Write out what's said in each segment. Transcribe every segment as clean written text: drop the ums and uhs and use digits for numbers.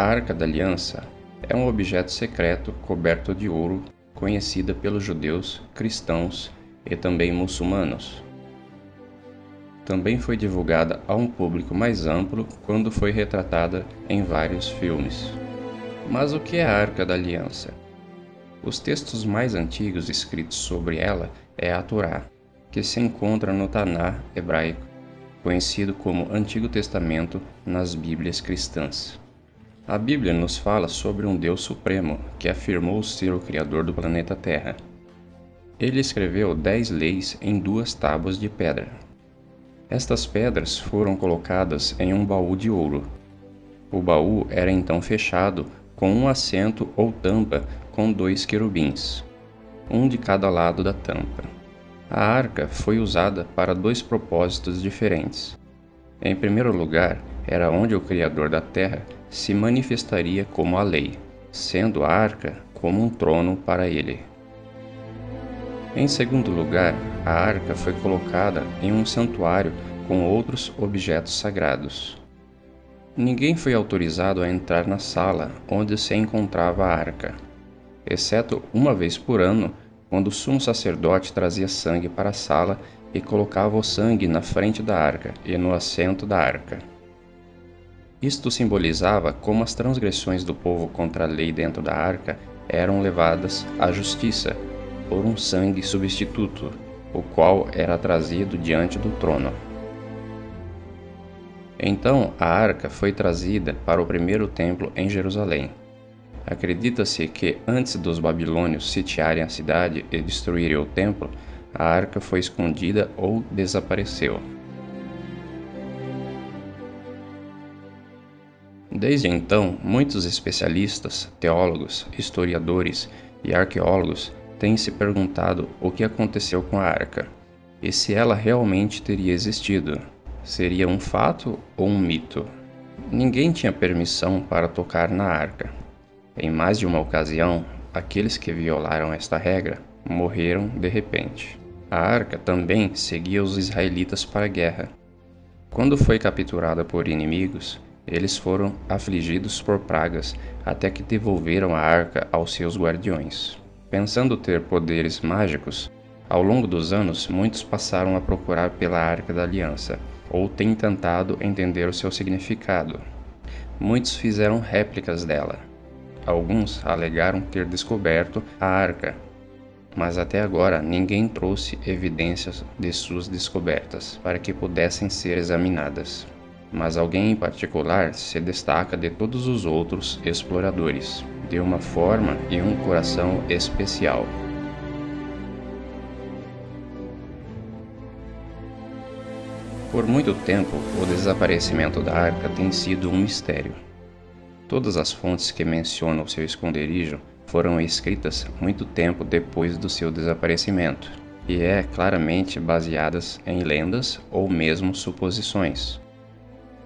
A Arca da Aliança é um objeto secreto coberto de ouro, conhecida pelos judeus, cristãos e também muçulmanos. Também foi divulgada a um público mais amplo quando foi retratada em vários filmes. Mas o que é a Arca da Aliança? Os textos mais antigos escritos sobre ela é a Torá, que se encontra no Taná hebraico, conhecido como Antigo Testamento nas Bíblias cristãs. A Bíblia nos fala sobre um Deus supremo que afirmou ser o Criador do planeta Terra. Ele escreveu 10 leis em 2 tábuas de pedra. Estas pedras foram colocadas em um baú de ouro. O baú era então fechado com um assento ou tampa com 2 querubins, um de cada lado da tampa. A arca foi usada para 2 propósitos diferentes. Em primeiro lugar, era onde o Criador da Terra se manifestaria como a lei, sendo a arca como um trono para ele. Em segundo lugar, a arca foi colocada em um santuário com outros objetos sagrados. Ninguém foi autorizado a entrar na sala onde se encontrava a arca, exceto uma vez por ano, quando o sumo sacerdote trazia sangue para a sala e colocava o sangue na frente da arca e no assento da arca. Isto simbolizava como as transgressões do povo contra a lei dentro da arca eram levadas à justiça por um sangue substituto, o qual era trazido diante do trono. Então a arca foi trazida para o primeiro templo em Jerusalém. Acredita-se que antes dos babilônios sitiarem a cidade e destruírem o templo, a arca foi escondida ou desapareceu. Desde então, muitos especialistas, teólogos, historiadores e arqueólogos têm se perguntado o que aconteceu com a arca e se ela realmente teria existido. Seria um fato ou um mito? Ninguém tinha permissão para tocar na arca. Em mais de uma ocasião, aqueles que violaram esta regra morreram de repente. A arca também seguia os israelitas para a guerra. Quando foi capturada por inimigos, eles foram afligidos por pragas até que devolveram a arca aos seus guardiões. Pensando ter poderes mágicos, ao longo dos anos muitos passaram a procurar pela Arca da Aliança, ou têm tentado entender o seu significado. Muitos fizeram réplicas dela. Alguns alegaram ter descoberto a arca, mas até agora ninguém trouxe evidências de suas descobertas para que pudessem ser examinadas. Mas alguém em particular se destaca de todos os outros exploradores, de uma forma e um coração especial. Por muito tempo, o desaparecimento da arca tem sido um mistério. Todas as fontes que mencionam seu esconderijo foram escritas muito tempo depois do seu desaparecimento, e claramente baseadas em lendas ou mesmo suposições.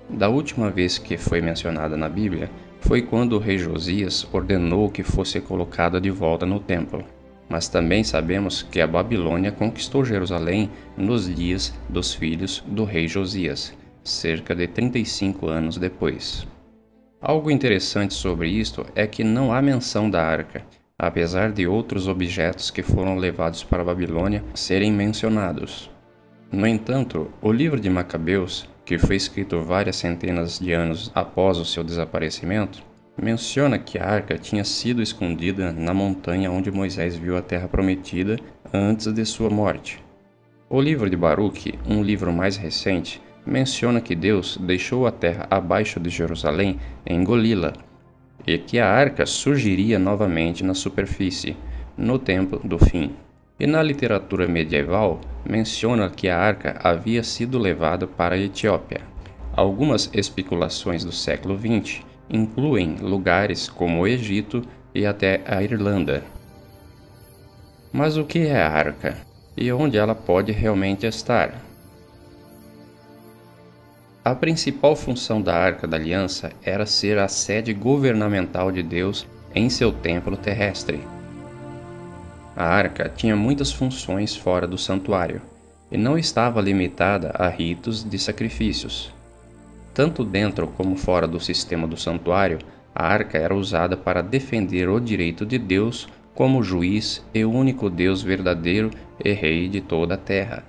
Da última vez que foi mencionada na Bíblia foi quando o rei Josias ordenou que fosse colocada de volta no templo. Mas também sabemos que a Babilônia conquistou Jerusalém nos dias dos filhos do rei Josias, cerca de 35 anos depois. Algo interessante sobre isto é que não há menção da arca, apesar de outros objetos que foram levados para a Babilônia serem mencionados. No entanto, o livro de Macabeus, que foi escrito várias centenas de anos após o seu desaparecimento, menciona que a arca tinha sido escondida na montanha onde Moisés viu a terra prometida antes de sua morte. O livro de Baruque, um livro mais recente, menciona que Deus deixou a terra abaixo de Jerusalém engoli-la, e que a arca surgiria novamente na superfície, no tempo do fim. E na literatura medieval, menciona que a arca havia sido levada para a Etiópia. Algumas especulações do século XX incluem lugares como o Egito e até a Irlanda. Mas o que é a arca? E onde ela pode realmente estar? A principal função da Arca da Aliança era ser a sede governamental de Deus em seu templo terrestre. A arca tinha muitas funções fora do santuário, e não estava limitada a ritos de sacrifícios. Tanto dentro como fora do sistema do santuário, A arca era usada para defender o direito de Deus como juiz e único Deus verdadeiro e rei de toda a terra.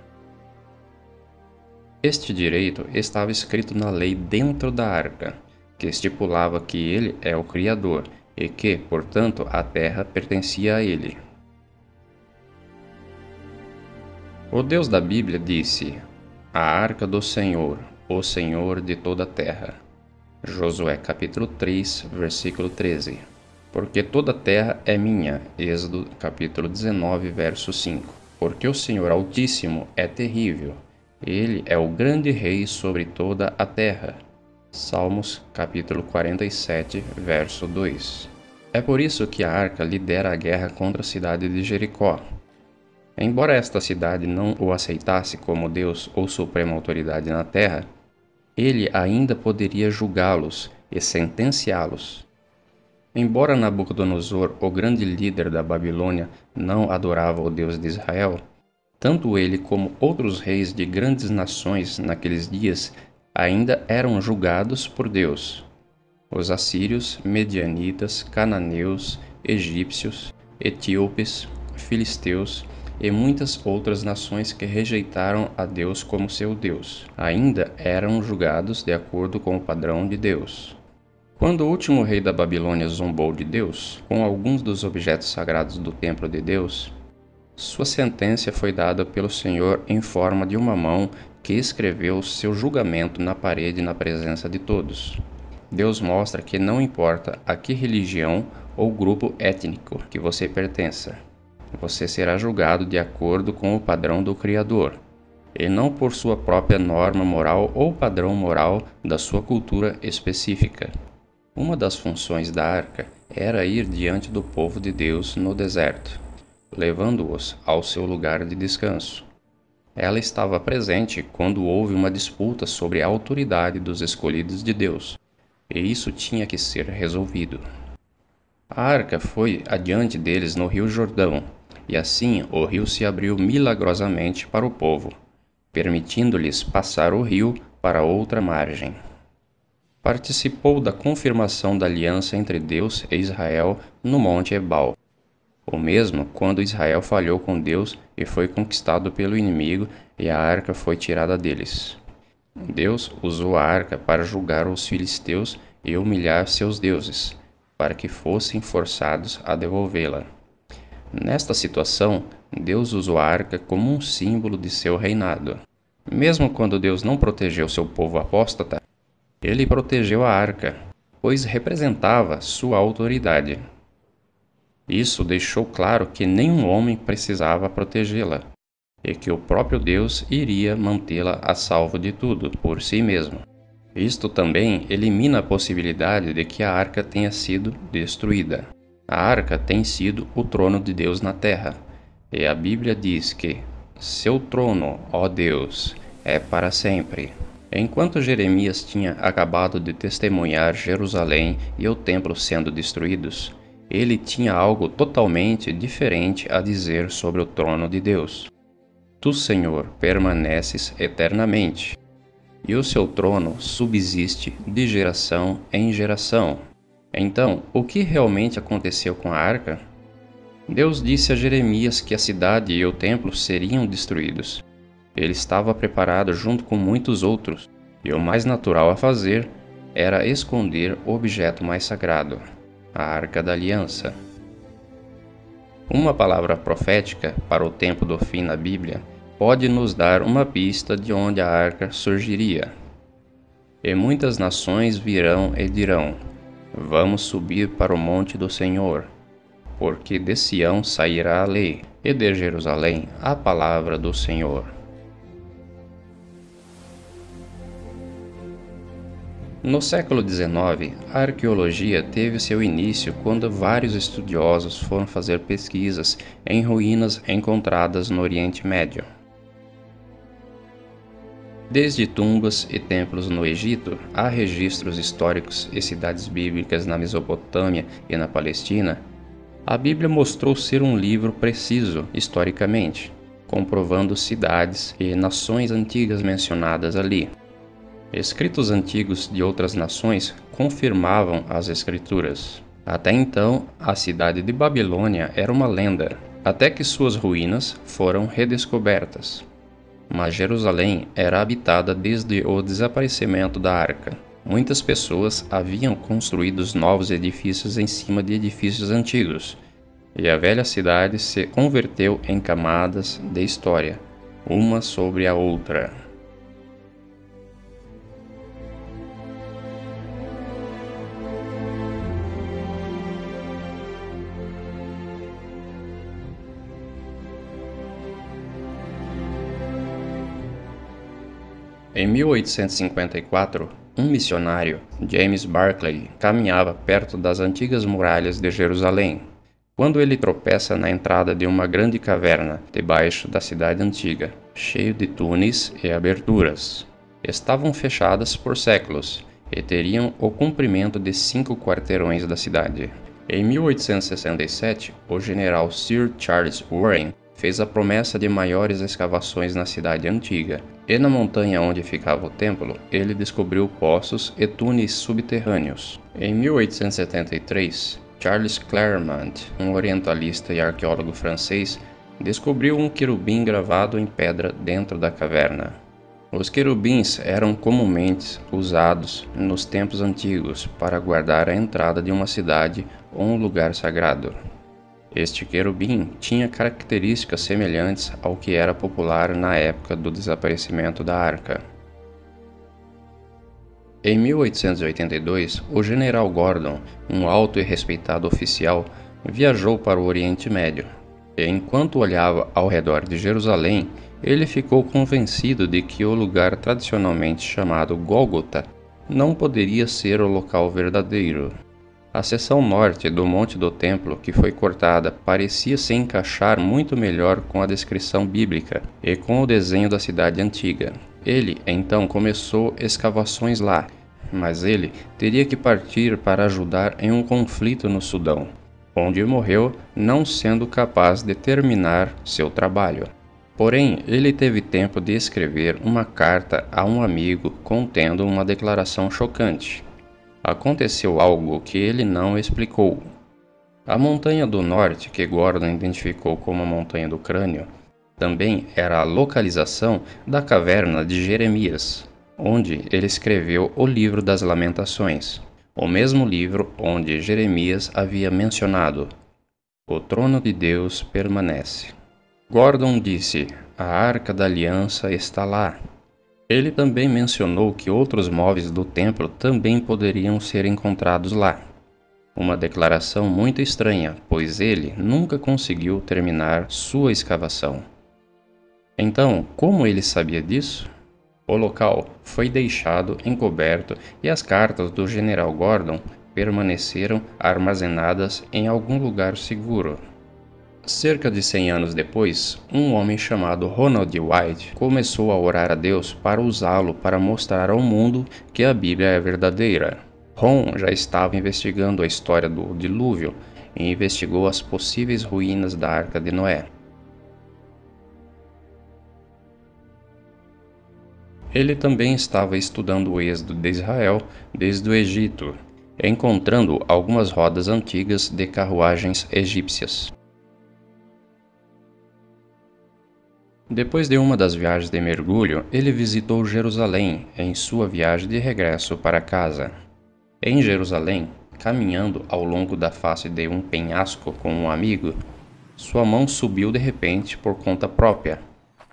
Este direito estava escrito na lei dentro da arca, que estipulava que ele é o Criador e que, portanto, a terra pertencia a ele. O Deus da Bíblia disse: "A arca do Senhor, o Senhor de toda a terra." Josué capítulo 3, versículo 13. Porque toda a terra é minha. Êxodo capítulo 19, verso 5. Porque o Senhor Altíssimo é terrível. Ele é o grande rei sobre toda a terra. Salmos capítulo 47, verso 2. É por isso que a arca lidera a guerra contra a cidade de Jericó. Embora esta cidade não o aceitasse como Deus ou suprema autoridade na terra, ele ainda poderia julgá-los e sentenciá-los. Embora Nabucodonosor, o grande líder da Babilônia, não adorava o Deus de Israel, tanto ele como outros reis de grandes nações naqueles dias ainda eram julgados por Deus. Os assírios, medianitas, cananeus, egípcios, etíopes, filisteus e muitas outras nações que rejeitaram a Deus como seu Deus, ainda eram julgados de acordo com o padrão de Deus. Quando o último rei da Babilônia zombou de Deus, com alguns dos objetos sagrados do templo de Deus, sua sentença foi dada pelo Senhor em forma de uma mão que escreveu seu julgamento na parede na presença de todos. Deus mostra que não importa a que religião ou grupo étnico que você pertença, você será julgado de acordo com o padrão do Criador, e não por sua própria norma moral ou padrão moral da sua cultura específica. Uma das funções da arca era ir diante do povo de Deus no deserto, levando-os ao seu lugar de descanso. Ela estava presente quando houve uma disputa sobre a autoridade dos escolhidos de Deus, e isso tinha que ser resolvido. A arca foi adiante deles no rio Jordão, e assim o rio se abriu milagrosamente para o povo, permitindo-lhes passar o rio para outra margem. Participou da confirmação da aliança entre Deus e Israel no Monte Ebal. O mesmo quando Israel falhou com Deus e foi conquistado pelo inimigo e a arca foi tirada deles. Deus usou a arca para julgar os filisteus e humilhar seus deuses, para que fossem forçados a devolvê-la. Nesta situação, Deus usou a arca como um símbolo de seu reinado. Mesmo quando Deus não protegeu seu povo apóstata, ele protegeu a arca, pois representava sua autoridade. Isso deixou claro que nenhum homem precisava protegê-la, e que o próprio Deus iria mantê-la a salvo de tudo por si mesmo. Isto também elimina a possibilidade de que a arca tenha sido destruída. A arca tem sido o trono de Deus na terra, e a Bíblia diz que seu trono, ó Deus, é para sempre. Enquanto Jeremias tinha acabado de testemunhar Jerusalém e o templo sendo destruídos, ele tinha algo totalmente diferente a dizer sobre o trono de Deus. Tu, Senhor, permaneces eternamente, e o seu trono subsiste de geração em geração. Então, o que realmente aconteceu com a arca? Deus disse a Jeremias que a cidade e o templo seriam destruídos. Ele estava preparado junto com muitos outros, e o mais natural a fazer era esconder o objeto mais sagrado, a Arca da Aliança. Uma palavra profética para o tempo do fim na Bíblia pode nos dar uma pista de onde a arca surgiria. E muitas nações virão e dirão: Vamos subir para o monte do Senhor, porque de Sião sairá a lei, e de Jerusalém a palavra do Senhor. No século XIX, a arqueologia teve seu início quando vários estudiosos foram fazer pesquisas em ruínas encontradas no Oriente Médio. Desde tumbas e templos no Egito, há registros históricos e cidades bíblicas na Mesopotâmia e na Palestina. A Bíblia mostrou ser um livro preciso historicamente, comprovando cidades e nações antigas mencionadas ali. Escritos antigos de outras nações confirmavam as escrituras. Até então, a cidade de Babilônia era uma lenda, até que suas ruínas foram redescobertas. Mas Jerusalém era habitada desde o desaparecimento da arca. Muitas pessoas haviam construído novos edifícios em cima de edifícios antigos, e a velha cidade se converteu em camadas de história, uma sobre a outra. Em 1854, um missionário, James Barclay, caminhava perto das antigas muralhas de Jerusalém, quando ele tropeça na entrada de uma grande caverna debaixo da cidade antiga, cheio de túneis e aberturas. Estavam fechadas por séculos e teriam o comprimento de 5 quarteirões da cidade. Em 1867, o general Sir Charles Warren fez a promessa de maiores escavações na cidade antiga, e na montanha onde ficava o templo, ele descobriu poços e túneis subterrâneos. Em 1873, Charles Claremont, um orientalista e arqueólogo francês, descobriu um querubim gravado em pedra dentro da caverna. Os querubins eram comumente usados nos tempos antigos para guardar a entrada de uma cidade ou um lugar sagrado. Este querubim tinha características semelhantes ao que era popular na época do desaparecimento da arca. Em 1882, o general Gordon, um alto e respeitado oficial, viajou para o Oriente Médio, e enquanto olhava ao redor de Jerusalém, ele ficou convencido de que o lugar tradicionalmente chamado Gólgota não poderia ser o local verdadeiro. A seção norte do Monte do Templo que foi cortada parecia se encaixar muito melhor com a descrição bíblica e com o desenho da cidade antiga. Ele então começou escavações lá, mas ele teria que partir para ajudar em um conflito no Sudão, onde morreu não sendo capaz de terminar seu trabalho. Porém, ele teve tempo de escrever uma carta a um amigo contendo uma declaração chocante. Aconteceu algo que ele não explicou. A montanha do norte, que Gordon identificou como a Montanha do Crânio, também era a localização da caverna de Jeremias, onde ele escreveu o livro das Lamentações, o mesmo livro onde Jeremias havia mencionado: "O trono de Deus permanece." Gordon disse: "A Arca da Aliança está lá." Ele também mencionou que outros móveis do templo também poderiam ser encontrados lá. Uma declaração muito estranha, pois ele nunca conseguiu terminar sua escavação. Então, como ele sabia disso? O local foi deixado encoberto e as cartas do general Gordon permaneceram armazenadas em algum lugar seguro. Cerca de 100 anos depois, um homem chamado Ronald White começou a orar a Deus para usá-lo para mostrar ao mundo que a Bíblia é verdadeira. Ron já estava investigando a história do dilúvio e investigou as possíveis ruínas da Arca de Noé. Ele também estava estudando o êxodo de Israel desde o Egito, encontrando algumas rodas antigas de carruagens egípcias. Depois de uma das viagens de mergulho, ele visitou Jerusalém em sua viagem de regresso para casa. Em Jerusalém, caminhando ao longo da face de um penhasco com um amigo, sua mão subiu de repente por conta própria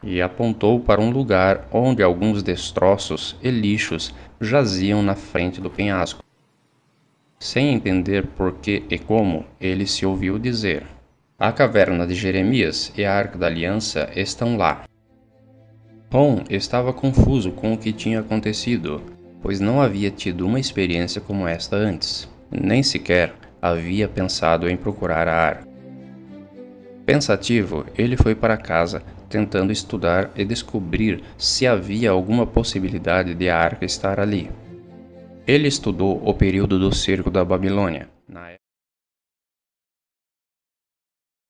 e apontou para um lugar onde alguns destroços e lixos jaziam na frente do penhasco. Sem entender por que e como, ele se ouviu dizer: "A caverna de Jeremias e a Arca da Aliança estão lá." Ron estava confuso com o que tinha acontecido, pois não havia tido uma experiência como esta antes. Nem sequer havia pensado em procurar a arca. Pensativo, ele foi para casa, tentando estudar e descobrir se havia alguma possibilidade de a arca estar ali. Ele estudou o período do cerco da Babilônia.